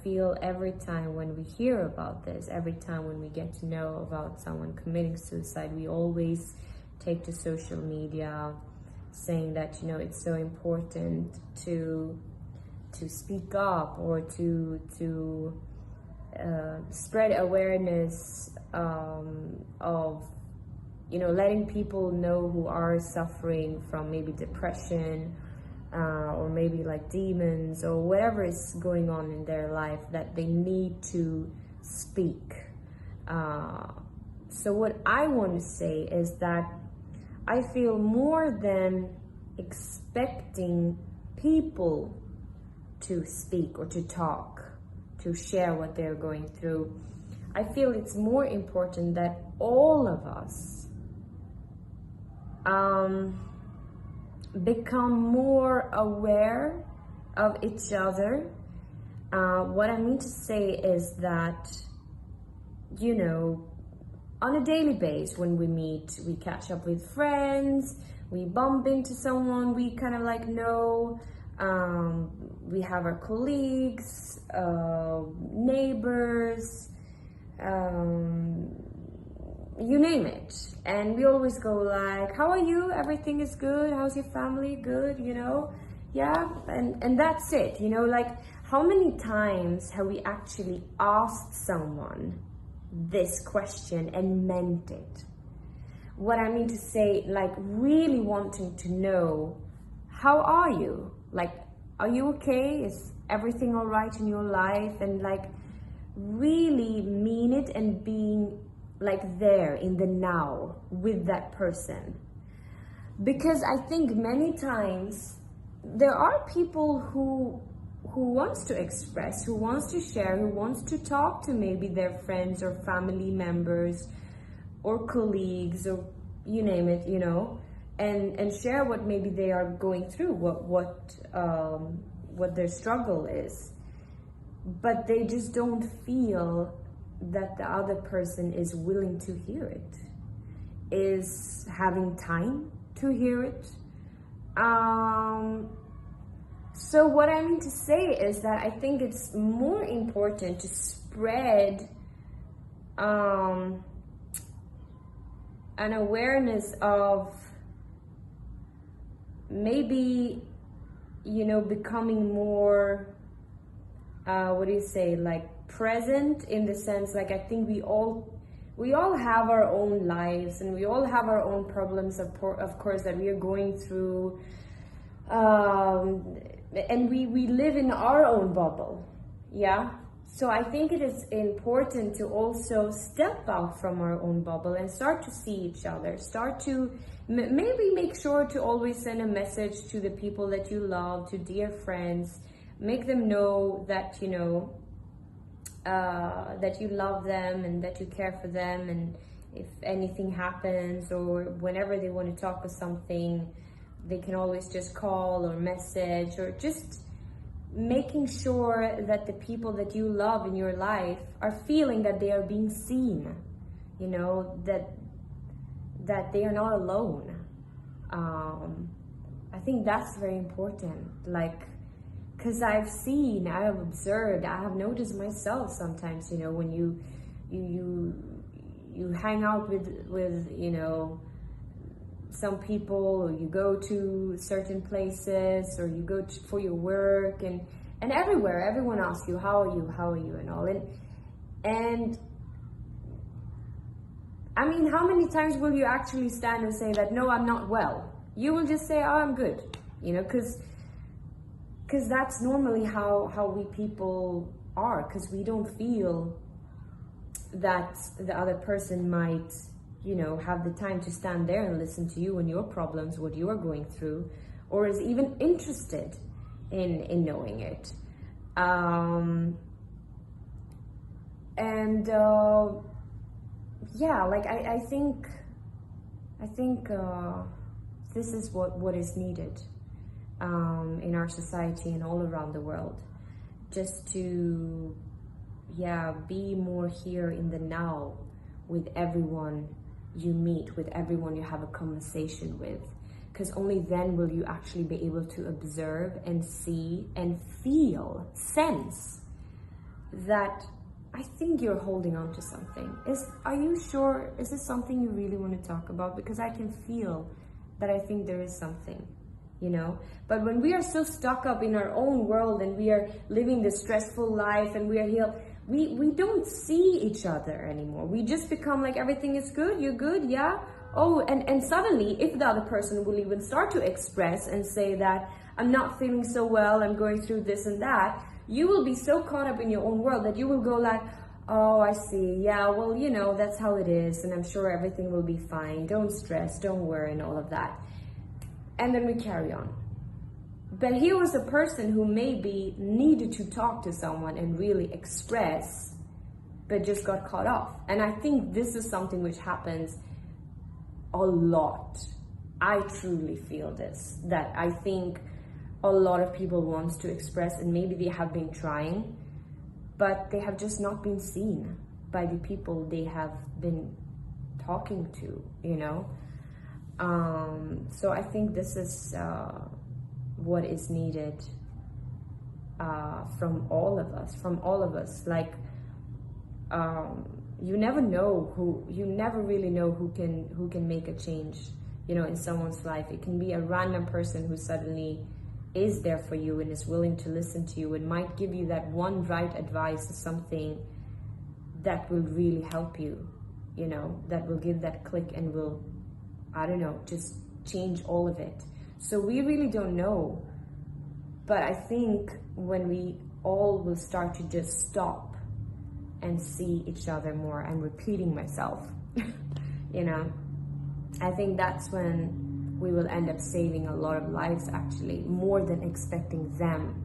feel every time when we hear about this, every time when we get to know about someone committing suicide, we always take to social media saying that, you know, it's so important to speak up, or to spread awareness of, you know, letting people know who are suffering from maybe depression, or maybe like demons or whatever is going on in their life, that they need to speak. So what I want to say is that I feel more than expecting people to speak or to talk, to share what they're going through, I feel it's more important that all of us become more aware of each other. What I mean to say is that, you know, on a daily basis, when we meet, we catch up with friends, we bump into someone we kind of like know, we have our colleagues, neighbors, you name it, and we always go like, how are you? Everything is good? How's your family? Good, you know? Yeah, and that's it, you know? Like, how many times have we actually asked someone this question and meant it? What I mean to say, like, really wanting to know, how are you? Like, are you okay? Is everything all right in your life? And like, really mean it, and being like there in the now with that person. Because I think many times there are people who wants to express, who wants to share, who wants to talk to maybe their friends or family members or colleagues, or you name it, you know, and share what maybe they are going through, what their struggle is. But they just don't feel that the other person is willing to hear it, is having time to hear it. So what I mean to say is that I think it's more important to spread an awareness of maybe, you know, becoming more, like present, in the sense, like, I think we all have our own lives, and we all have our own problems, of course, that we are going through, and we live in our own bubble, yeah? So I think it is important to also step out from our own bubble and start to see each other, start to maybe make sure to always send a message to the people that you love, to dear friends, make them know that, you know, that you love them and that you care for them, and if anything happens or whenever they want to talk or something, they can always just call or message, or just making sure that the people that you love in your life are feeling that they are being seen, you know, that they are not alone. I think that's very important, like, because I have observed, I have noticed myself sometimes, you know, when you hang out with, you know, some people, or you go to certain places, or you go for your work, and everywhere, everyone asks you, how are you, and all. And I mean, how many times will you actually stand and say that, no, I'm not well? You will just say, oh, I'm good, you know, because that's normally how we people are, because we don't feel that the other person might, you know, have the time to stand there and listen to you and your problems, what you are going through, or is even interested in knowing it. Yeah, like I think this is what is needed in our society and all around the world, just to, yeah, be more here in the now with everyone you meet, with everyone you have a conversation with, because only then will you actually be able to observe and see and feel, sense that I think you're holding on to something. Are you sure? Is this something you really want to talk about? Because I can feel that I think there is something, you know. But when we are so stuck up in our own world and we are living this stressful life and we are here, we don't see each other anymore. We just become like, everything is good, you're good, yeah. Oh, and suddenly, if the other person will even start to express and say that I'm not feeling so well, I'm going through this and that, you will be so caught up in your own world that you will go like, oh, I see, yeah, well, you know, that's how it is, and I'm sure everything will be fine, don't stress, don't worry, and all of that. And then we carry on. But here was a person who maybe needed to talk to someone and really express, but just got caught off. And I think this is something which happens a lot. I truly feel this, that I think a lot of people want to express, and maybe they have been trying, but they have just not been seen by the people they have been talking to, you know. So I think this is what is needed from all of us. Like, you never really know who can make a change, you know, in someone's life. It can be a random person who suddenly is there for you and is willing to listen to you and might give you that one right advice or something that will really help you, you know, that will give that click and will, I don't know, just change all of it. So we really don't know. But I think when we all will start to just stop and see each other more, I'm repeating myself, you know, I think that's when we will end up saving a lot of lives, actually, more than expecting them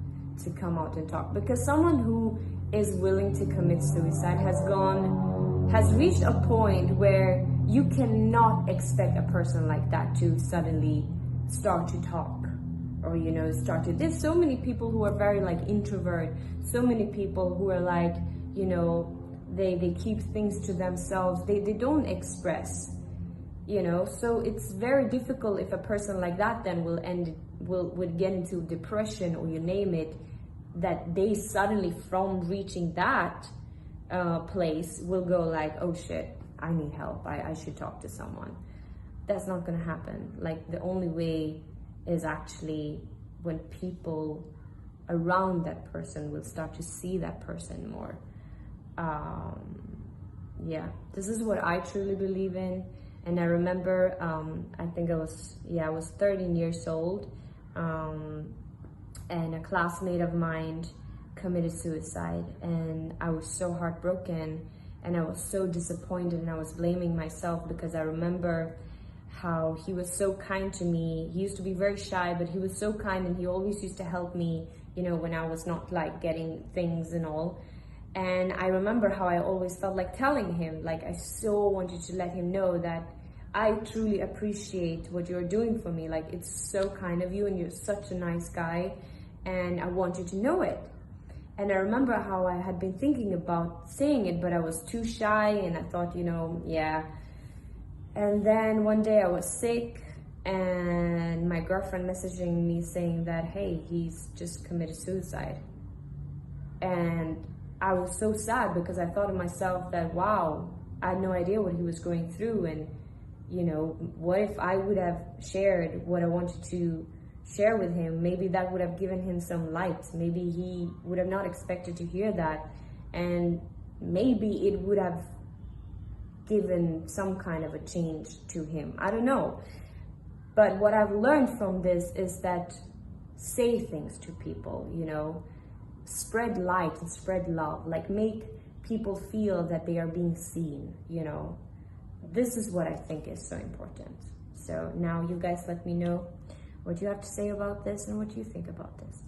to come out and talk. Because someone who is willing to commit suicide has reached a point where you cannot expect a person like that to suddenly start to talk, or, you know, there's so many people who are very like introvert, so many people who are like, you know, they keep things to themselves, they don't express, you know. So it's very difficult if a person like that then would get into depression, or you name it, that they suddenly, from reaching that place, will go like, oh shit, I need help, I should talk to someone. That's not gonna happen. Like, the only way is actually when people around that person will start to see that person more. Yeah, this is what I truly believe in. And I remember, I think I was 13 years old, and a classmate of mine committed suicide, and I was so heartbroken, and I was so disappointed, and I was blaming myself, because I remember how he was so kind to me. He used to be very shy, but he was so kind, and he always used to help me, you know, when I was not like getting things and all. And I remember how I always felt like telling him, like, I so wanted to let him know that I truly appreciate what you're doing for me. Like, it's so kind of you, and you're such a nice guy, and I want you to know it. And I remember how I had been thinking about saying it, but I was too shy, and I thought, you know, yeah. And then one day I was sick, and my girlfriend messaging me saying that, hey, he's just committed suicide. And I was so sad, because I thought to myself that, wow, I had no idea what he was going through. And, you know, what if I would have shared what I wanted to share with him? Maybe that would have given him some light. Maybe he would have not expected to hear that. And maybe it would have given some kind of a change to him. I don't know. But what I've learned from this is that say things to people, you know, spread light and spread love, like make people feel that they are being seen, you know. This is what I think is so important. So now you guys let me know what you have to say about this and what you think about this.